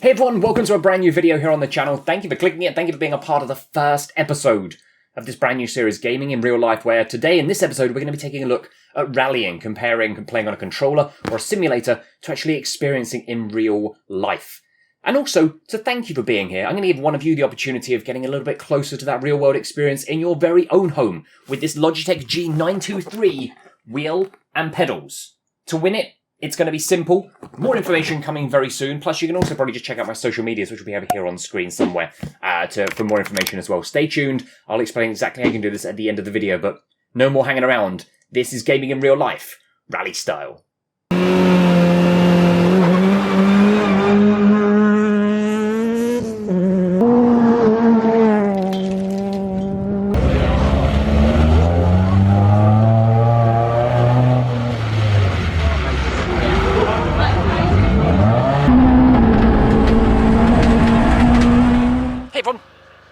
Hey everyone, welcome to a brand new video here on the channel. Thank you for clicking it, thank you for being a part of the first episode of this brand new series, Gaming in Real Life, where today in this episode we're going to be taking a look at rallying, comparing playing on a controller or a simulator to actually experiencing in real life. And also, to thank you for being here, I'm going to give one of you the opportunity of getting a little bit closer to that real world experience in your very own home with this Logitech G923 wheel and pedals. To win it, it's going to be simple. More information coming very soon. Plus, you can also probably just check out my social medias, which will be over here on screen somewhere for more information as well. Stay tuned. I'll explain exactly how you can do this at the end of the video, but no more hanging around. This is Gaming in Real Life, rally style.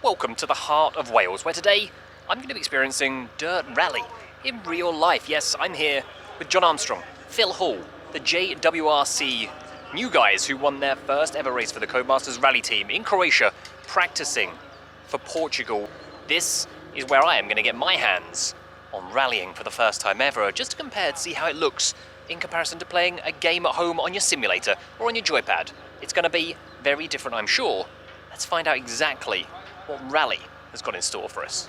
Welcome to the heart of Wales, where today I'm going to be experiencing Dirt Rally in real life. Yes, I'm here with Jon Armstrong Phil Hall, the JWRC new guys who won their first ever race for the Codemasters Rally Team in Croatia, practicing for Portugal. This is where I am going to get my hands on rallying for the first time ever, just to compare to see how it looks in comparison to playing a game at home on your simulator or on your joypad. It's going to be very different, I'm sure. Let's find out exactly what Rally has got in store for us.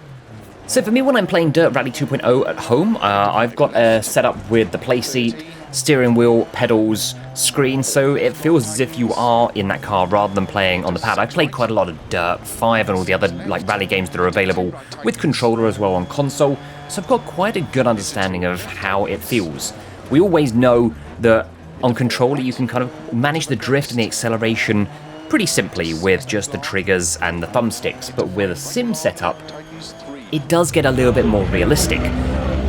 So for me, when I'm playing Dirt Rally 2.0 at home, I've got a setup with the play seat, steering wheel, pedals, screen, so it feels as if you are in that car rather than playing on the pad. I played quite a lot of Dirt 5 and all the other rally games that are available with controller as well on console, so I've got quite a good understanding of how it feels. We always know that on controller you can kind of manage the drift and the acceleration pretty simply with just the triggers and the thumbsticks, but with a sim setup, it does get a little bit more realistic.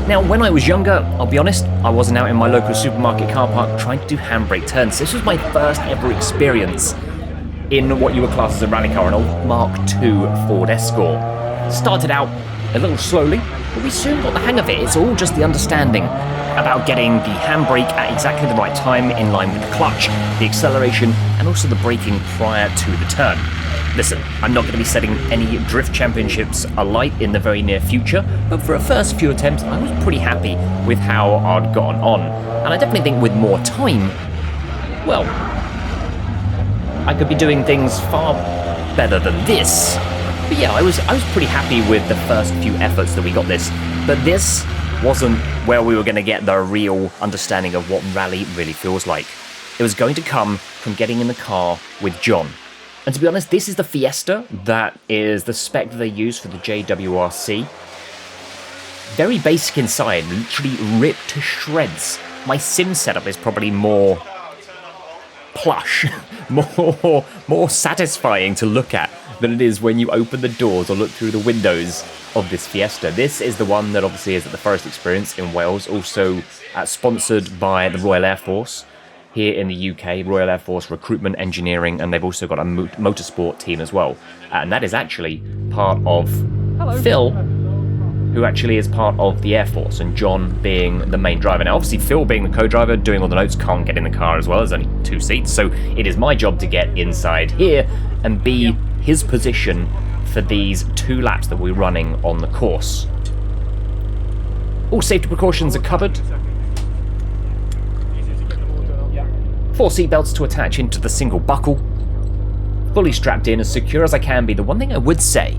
Now, when I was younger, I'll be honest, I wasn't out in my local supermarket car park trying to do handbrake turns. This was my first ever experience in what you would class as a rally car, an old Mark II Ford Escort. Started out a little slowly, but we soon got the hang of it. It's all just the understanding about getting the handbrake at exactly the right time in line with the clutch, the acceleration, and also the braking prior to the turn. Listen, I'm not going to be setting any drift championships alight in the very near future, but for a first few attempts, I was pretty happy with how I'd gotten on. And I definitely think with more time, well, I could be doing things far better than this. But yeah, I was pretty happy with the first few efforts that we got this, but this wasn't where we were going to get the real understanding of what rally really feels like. It was going to come from getting in the car with Jon. And to be honest, this is the Fiesta that is the spec that they use for the JWRC. Very basic inside, literally ripped to shreds. My sim setup is probably more plush, more satisfying to look at than it is when you open the doors or look through the windows of this Fiesta. This is the one that obviously is at the Forest Experience in Wales, also sponsored by the Royal Air Force here in the UK, Royal Air Force Recruitment Engineering, and they've also got a motorsport team as well. And that is actually part of Phil, who actually is part of the Air Force, and Jon being the main driver. Now, obviously, Phil being the co-driver, doing all the notes, can't get in the car as well. There's only 2 seats, so it is my job to get inside here and be his position for these 2 laps that we're running on the course. All safety precautions are covered. 4 seatbelts to attach into the single buckle. Fully strapped in, as secure as I can be. The one thing I would say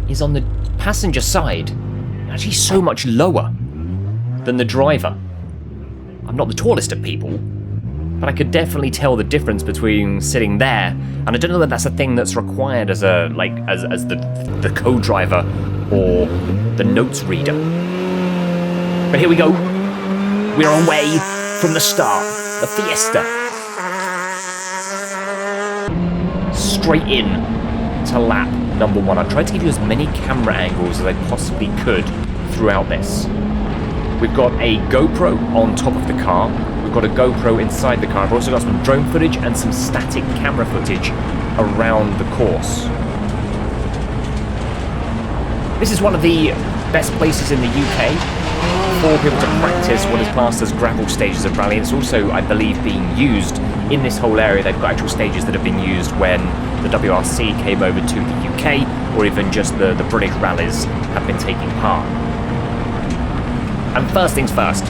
is on the passenger side, actually so much lower than the driver. I'm not the tallest of people, but I could definitely tell the difference between sitting there, and I don't know that that's a thing that's required as a as the co-driver or the notes reader. But here we go. We're away from the start. The Fiesta. Straight in to lap number 1. I've tried to give you as many camera angles as I possibly could throughout this. We've got a GoPro on top of the car. We've got a GoPro inside the car. I've also got some drone footage and some static camera footage around the course. This is one of the best places in the UK for people to practice what is classed as gravel stages of rally. It's also, I believe, being used in this whole area they've got actual stages that have been used when the WRC came over to the UK, or even just the British rallies have been taking part. And first things first,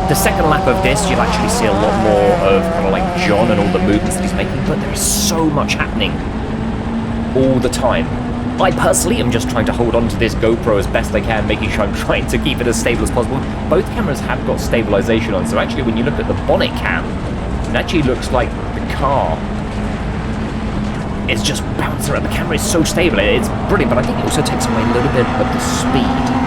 the second lap of this, you'll actually see a lot more of kind of like Jon and all the movements that he's making, but there is so much happening all the time. I personally am just trying to hold on to this GoPro as best I can, making sure I'm trying to keep it as stable as possible. Both cameras have got stabilization on, so actually when you look at the bonnet cam, it actually looks like the car is just bouncing around. The camera is so stable, it's brilliant, but I think it also takes away a little bit of the speed.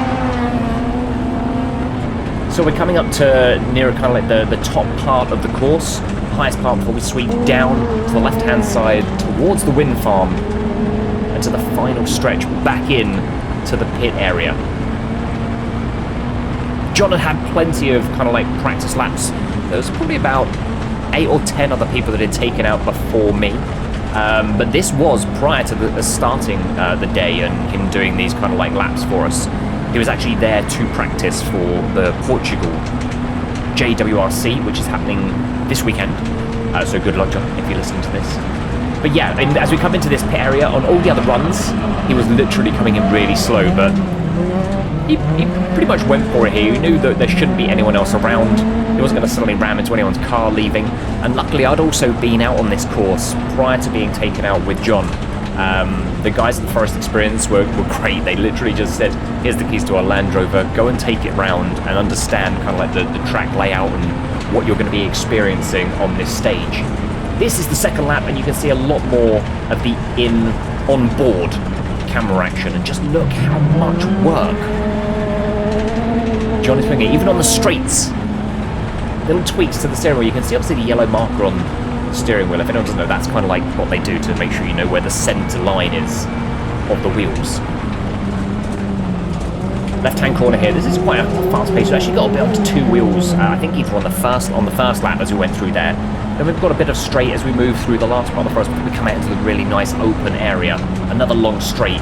So we're coming up to near kind of like the top part of the course, highest part before we sweep down to the left-hand side towards the wind farm and to the final stretch back in to the pit area. Jon had plenty of kind of like practice laps. There was probably about 8 or 10 other people that had taken out before me. But this was prior to starting the day and him doing these kind of like laps for us. He was actually there to practice for the Portugal JWRC, which is happening this weekend. So good luck, Jon, if you're listening to this. But yeah, and as we come into this pit area, on all the other runs, he was literally coming in really slow, but he pretty much went for it here. He knew that there shouldn't be anyone else around. He wasn't going to suddenly ram into anyone's car leaving. And luckily, I'd also been out on this course prior to being taken out with Jon. The guys at the Forest Experience were great. They literally just said, here's the keys to our Land Rover, go and take it round and understand kind of like the track layout and what you're going to be experiencing on this stage. This is the second lap, and you can see a lot more of the onboard camera action, and just look how much work Jon is putting in, even on the straights. Little tweaks to the steering wheel. You can see obviously the yellow marker on the steering wheel. If anyone doesn't know, that's kind of like what they do to make sure you know where the centre line is of the wheels. Left-hand corner here. This is quite a fast pace. We actually got a bit up to 2 wheels. I think either on the first lap as we went through there. Then we've got a bit of straight as we move through the last part of the forest before we come out into the really nice open area. Another long straight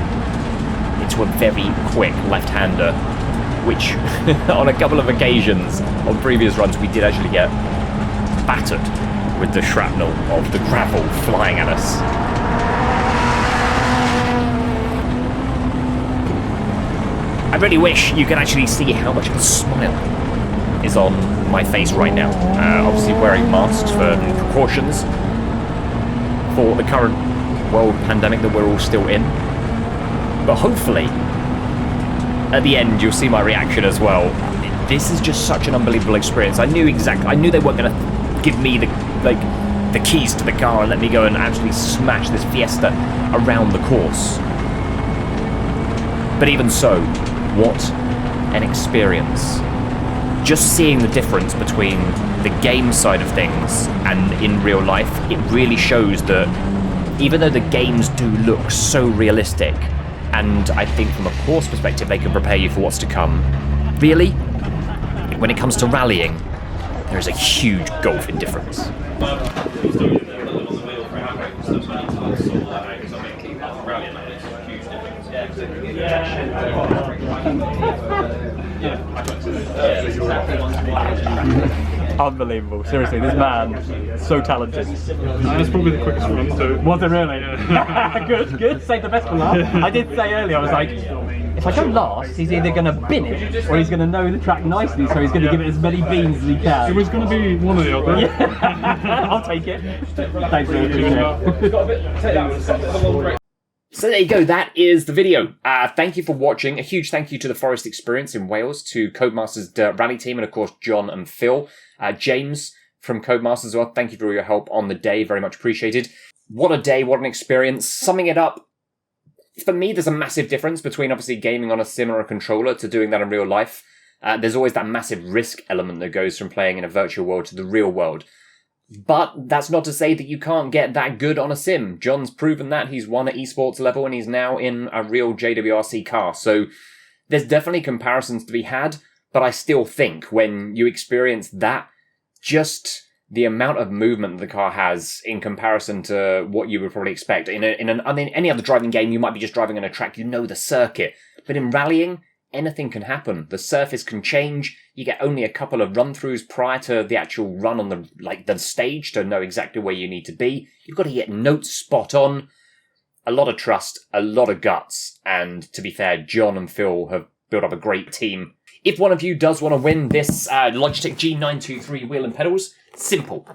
into a very quick left-hander, which on a couple of occasions on previous runs we did actually get battered with the shrapnel of the gravel flying at us. I really wish you could actually see how much of a smile is on my face right now. Obviously wearing masks for precautions for the current world pandemic that we're all still in. But hopefully, at the end, you'll see my reaction as well. This is just such an unbelievable experience. I knew they weren't going to give me the keys to the car and let me go and actually smash this Fiesta around the course. But even so, what an experience. Just seeing the difference between the game side of things and in real life, it really shows that even though the games do look so realistic, and I think from a course perspective they can prepare you for what's to come, really, when it comes to rallying, there is a huge gulf in difference. Unbelievable. Seriously, this man, so talented. That's probably the quickest run too. Was it really? Yeah. Good. Save the best for last. I did say earlier, I was like, if I go last, he's either going to bin it or he's going to know the track nicely, so he's going to give it as many beans as he can. It was going to be one or the other. Yeah. I'll take it. Thanks for it. So there you go, that is the video. Thank you for watching. A huge thank you to the Forest Experience in Wales, to Codemasters Dirt Rally Team, and of course Jon and Phil. James from Codemasters as well, thank you for all your help on the day, very much appreciated. What a day, what an experience. Summing it up, for me there's a massive difference between obviously gaming on a sim or a controller to doing that in real life. There's always that massive risk element that goes from playing in a virtual world to the real world. But that's not to say that you can't get that good on a sim. Jon's proven that. He's won at esports level and he's now in a real JWRC car. So there's definitely comparisons to be had, but I still think when you experience that, just the amount of movement the car has in comparison to what you would probably expect. In any other driving game, you might be just driving on a track, you know the circuit. But in rallying, anything can happen. The surface can change. You get only a couple of run-throughs prior to the actual run on the stage to know exactly where you need to be. You've got to get notes spot on. A lot of trust, a lot of guts, and to be fair, Jon and Phil have built up a great team. If one of you does want to win this Logitech G923 wheel and pedals, simple.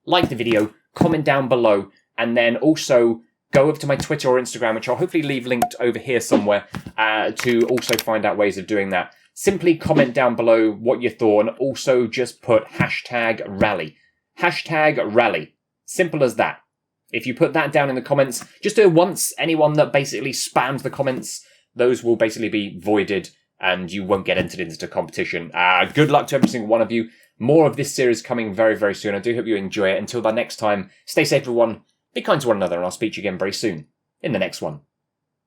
Like the video, comment down below, and then also go over to my Twitter or Instagram, which I'll hopefully leave linked over here somewhere, to also find out ways of doing that. Simply comment down below what you thought, and also just put #rally. #rally. Simple as that. If you put that down in the comments, just do it once. Anyone that basically spams the comments, those will basically be voided and you won't get entered into the competition. Good luck to every single one of you. More of this series coming very, very soon. I do hope you enjoy it. Until that next time, stay safe everyone, be kind to one another, and I'll speak to you again very soon in the next one.